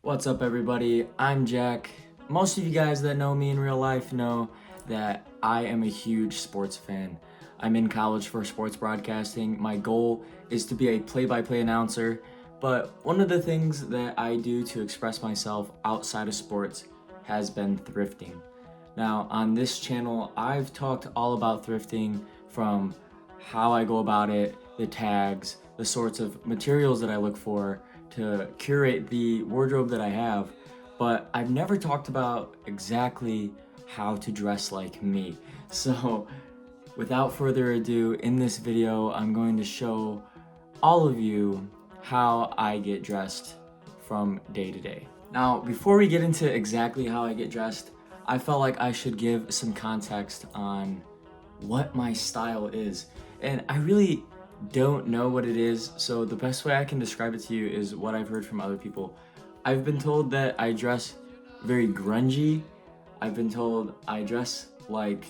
What's up, everybody? I'm Jack. Most of you guys that know me in real life know that I am a huge sports fan. I'm in college for sports broadcasting. My goal is to be a play-by-play announcer, but one of the things that I do to express myself outside of sports has been thrifting. Now, on this channel, I've talked all about thrifting, from how I go about it, the tags, the sorts of materials that I look for to curate the wardrobe that I have, but I've never talked about exactly how to dress like me. So, without further ado, in this video, I'm going to show all of you how I get dressed from day to day. Now, before we get into exactly how I get dressed, I felt like I should give some context on what my style is. And I really don't know what it is, so the best way I can describe it to you is what I've heard from other people. I've been told that I dress very grungy. I've been told I dress like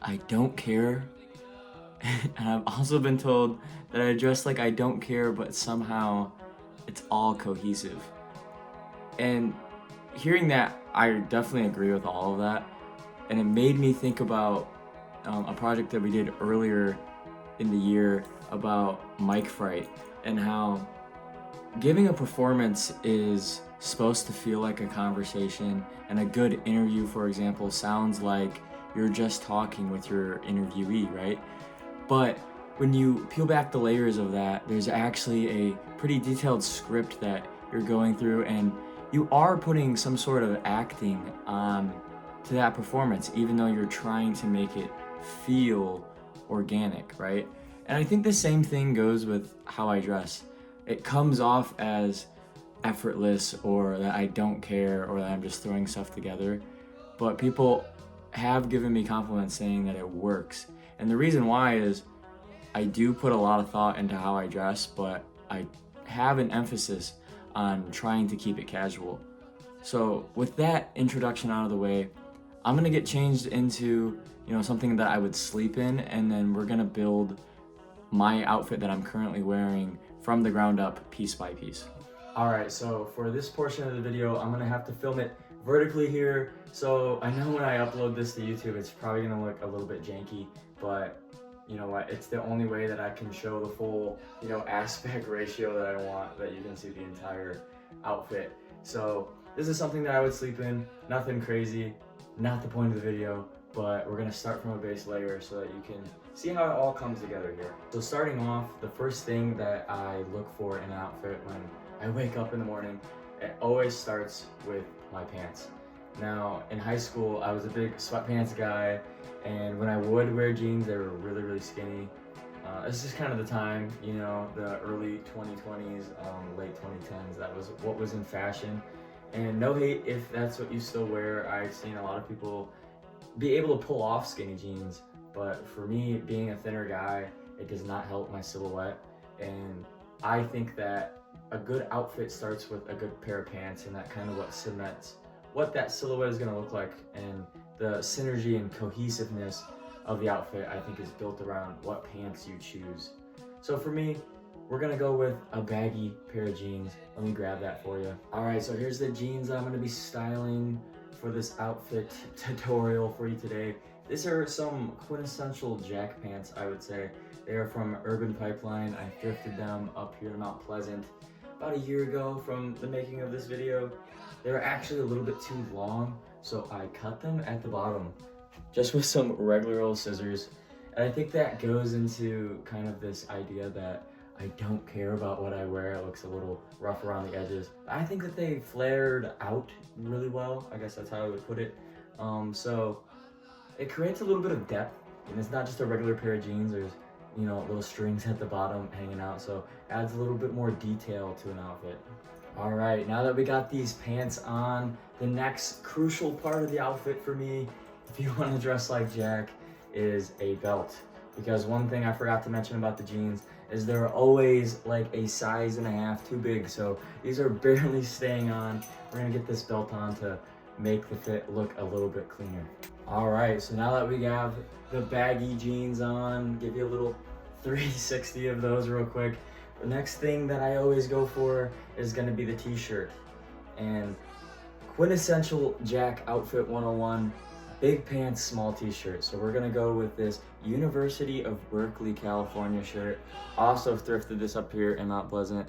I don't care. And I've also been told that I dress like I don't care, but somehow it's all cohesive. And hearing that, I definitely agree with all of that. And it made me think about a project that we did earlier in the year about mic fright, and how giving a performance is supposed to feel like a conversation, and a good interview, for example, sounds like you're just talking with your interviewee, right? But when you peel back the layers of that, there's actually a pretty detailed script that you're going through, and you are putting some sort of acting on to that performance, even though you're trying to make it feel organic, right? And I think the same thing goes with how I dress. It comes off as effortless, or that I don't care, or that I'm just throwing stuff together. But people have given me compliments saying that it works. And the reason why is I do put a lot of thought into how I dress, but I have an emphasis on trying to keep it casual. So with that introduction out of the way, I'm gonna get changed into, something that I would sleep in, and then we're gonna build my outfit that I'm currently wearing from the ground up, piece by piece. All right, so for this portion of the video, I'm gonna have to film it vertically here. So I know when I upload this to YouTube, it's probably gonna look a little bit janky, but you know what? It's the only way that I can show the full, aspect ratio that I want, that you can see the entire outfit. So this is something that I would sleep in, nothing crazy, not the point of the video, but we're gonna start from a base layer so that you can see how it all comes together here. So starting off, the first thing that I look for in an outfit when I wake up in the morning, it always starts with my pants. Now, in high school, I was a big sweatpants guy, and when I would wear jeans, they were really, really skinny. This is kind of the time, the early 2020s, late 2010s, that was what was in fashion. And no hate if that's what you still wear. I've seen a lot of people be able to pull off skinny jeans, but for me, being a thinner guy, it does not help my silhouette. And I think that a good outfit starts with a good pair of pants, and that kind of what cements what that silhouette is gonna look like. And the synergy and cohesiveness of the outfit, I think, is built around what pants you choose. So for me, we're gonna go with a baggy pair of jeans. Let me grab that for you. All right, so here's the jeans I'm gonna be styling for this outfit tutorial for you today. These are some quintessential Jack pants, I would say. They are from Urban Pipeline. I thrifted them up here in Mount Pleasant about a year ago from the making of this video. They were actually a little bit too long, so I cut them at the bottom just with some regular old scissors. And I think that goes into kind of this idea that I don't care about what I wear. It looks a little rough around the edges. I think that they flared out really well. I guess that's how I would put it. So it creates a little bit of depth, and it's not just a regular pair of jeans. There's, little strings at the bottom hanging out, so adds a little bit more detail to an outfit. All right, now that we got these pants on, the next crucial part of the outfit for me, if you want to dress like Jack, is a belt. Because one thing I forgot to mention about the jeans is they're always like a size and a half too big, so these are barely staying on. We're gonna get this belt on to make the fit look a little bit cleaner. All right, so now that we have the baggy jeans on, give you a little 360 of those real quick. The next thing that I always go for is gonna be the t-shirt. and quintessential Jack outfit 101, big pants, small t-shirt. So we're gonna go with this University of Berkeley, California shirt. Also thrifted this up here in Mount Pleasant.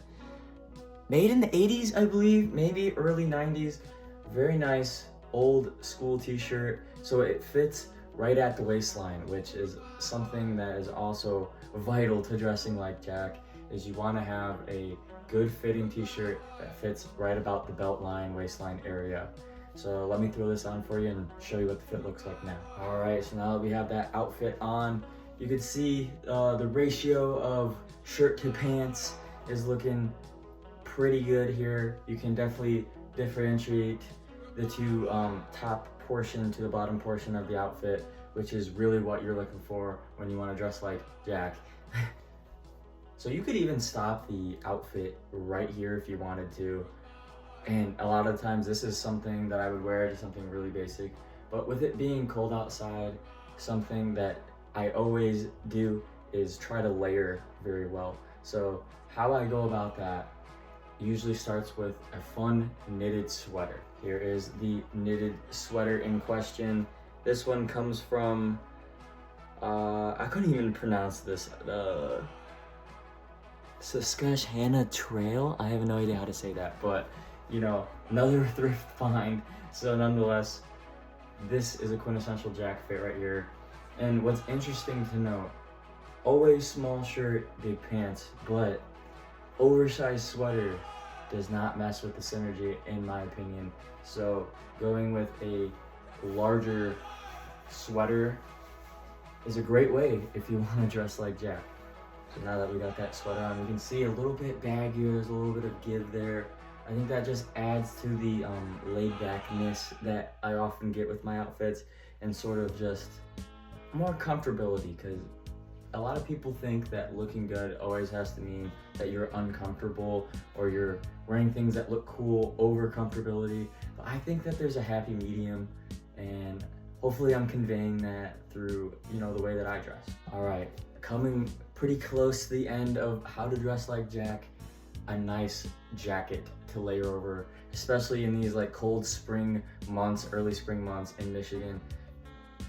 Made in the 80s, I believe, maybe early 90s. Very nice old school t-shirt. So it fits right at the waistline, which is something that is also vital to dressing like Jack, is you wanna have a good fitting t-shirt that fits right about the belt line, waistline area. So let me throw this on for you and show you what the fit looks like now. All right, so now that we have that outfit on, you can see the ratio of shirt to pants is looking pretty good here. You can definitely differentiate the two top portion to the bottom portion of the outfit, which is really what you're looking for when you want to dress like Jack. So you could even stop the outfit right here if you wanted to. And a lot of times this is something that I would wear to something really basic, but with it being cold outside, something that I always do is try to layer very well. So how I go about that usually starts with a fun knitted sweater. Here is the knitted sweater in question. This one comes from, I couldn't even pronounce this, Susquehanna Trail? I have no idea how to say that, but you know, another thrift find. So nonetheless, this is a quintessential Jack fit right here. And what's interesting to note, always small shirt, big pants, but oversized sweater does not mess with the synergy in my opinion. So going with a larger sweater is a great way if you want to dress like Jack. So now that we got that sweater on, we can see a little bit baggier, there's a little bit of give there. I think that just adds to the laid backness that I often get with my outfits, and sort of just more comfortability, because a lot of people think that looking good always has to mean that you're uncomfortable or you're wearing things that look cool over comfortability. But I think that there's a happy medium, and hopefully I'm conveying that through, you know, the way that I dress. All right, coming pretty close to the end of how to dress like Jack, a nice jacket to layer over, especially in these like cold spring months, early spring months in Michigan.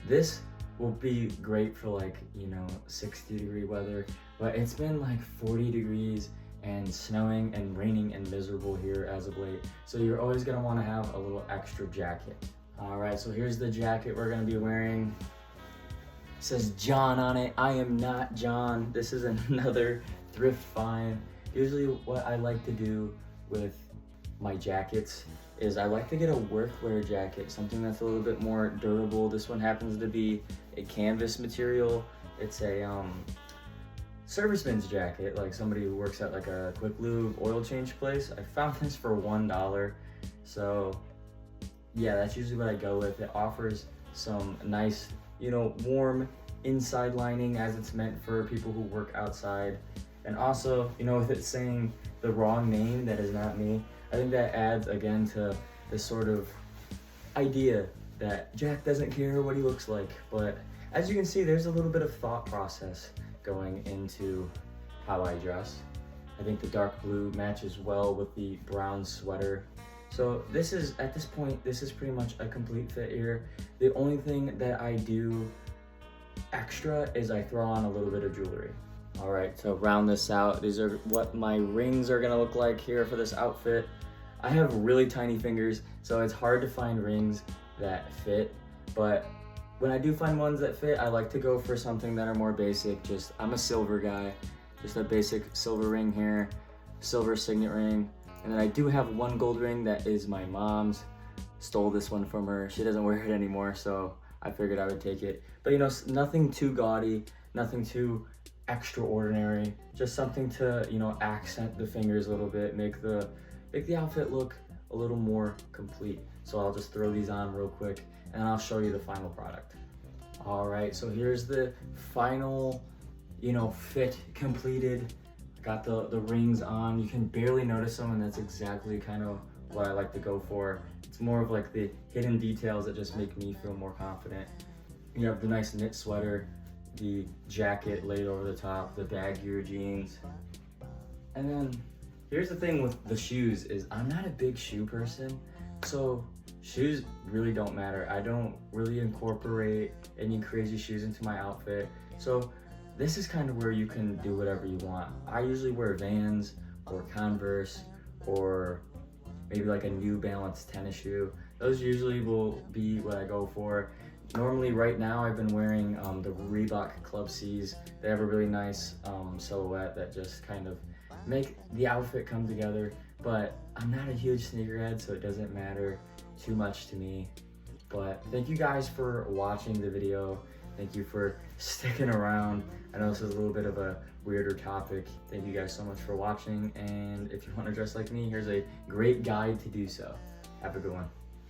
This will be great for like, you know, 60-degree weather, but it's been like 40 degrees and snowing and raining and miserable here as of late. So you're always gonna wanna have a little extra jacket. All right, so here's the jacket we're gonna be wearing. It says John on it. I am not John. This is another thrift find. Usually what I like to do with my jackets is I like to get a workwear jacket, something that's a little bit more durable. This one happens to be a canvas material. It's a serviceman's jacket, like somebody who works at like a quick lube oil change place. I found this for $1. So yeah, that's usually what I go with. It offers some nice, you know, warm inside lining as it's meant for people who work outside. And also, you know, with it saying the wrong name, that is not me, I think that adds again to this sort of idea that Jack doesn't care what he looks like. But as you can see, there's a little bit of thought process going into how I dress. I think the dark blue matches well with the brown sweater. So this is, at this point, this is pretty much a complete fit here. The only thing that I do extra is I throw on a little bit of jewelry. All right, to round this out, these are what my rings are gonna look like here for this outfit. I have really tiny fingers, so it's hard to find rings that fit, but when I do find ones that fit, I like to go for something that are more basic. I'm a silver guy, just a basic silver ring here, silver signet ring, and then I do have one gold ring that is my mom's. Stole this one from her. She doesn't wear it anymore, so I figured I would take it. But you know, nothing too gaudy, nothing too extraordinary, just something to, you know, accent the fingers a little bit, make the outfit look a little more complete. So I'll just throw these on real quick and I'll show you the final product. All right, so here's the final, you know, fit completed. Got the rings on. You can barely notice them, and that's exactly kind of what I like to go for. It's more of like the hidden details that just make me feel more confident. You have the nice knit sweater, the jacket laid over the top, the baggier jeans. And then here's the thing with the shoes is I'm not a big shoe person, so shoes really don't matter. I don't really incorporate any crazy shoes into my outfit. So this is kind of where you can do whatever you want. I usually wear Vans or Converse or maybe like a New Balance tennis shoe. Those usually will be what I go for. Normally right now I've been wearing the Reebok Club C's. They have a really nice silhouette that just kind of make the outfit come together, but I'm not a huge sneakerhead, so it doesn't matter too much to me. But thank you guys for watching the video. Thank you for sticking around. I know this is a little bit of a weirder topic. Thank you guys so much for watching, and if you want to dress like me, here's a great guide to do so. Have a good one.